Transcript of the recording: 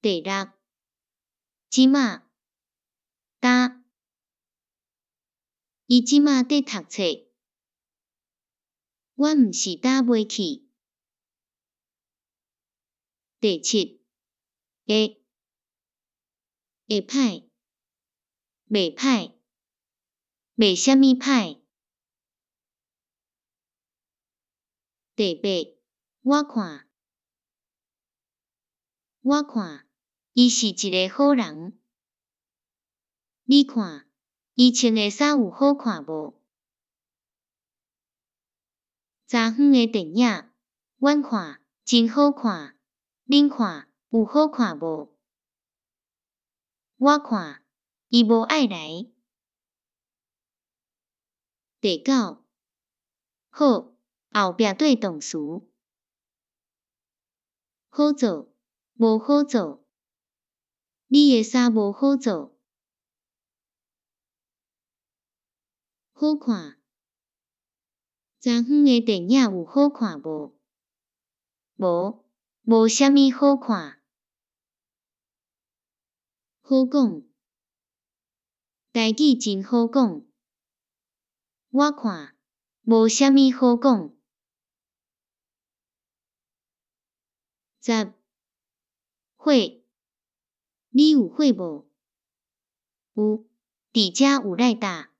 第六，即马，搭，伊即马伫读册，我毋是搭袂去。第七，会歹，袂歹，袂啥物歹。第八，我看，伊是一个好人。你看，伊穿的衫有好看无？昨昏的电影，阮看真好看，恁看有好看无？我看伊无爱来。第九，好，后壁对动词，好做，无好做。你的衫无好做。好看，昨昏的电影有好看无？无，无啥物好看。好讲，台语真好讲。我看无啥物好讲。十，火，你有火无？有，伫遮有来搭。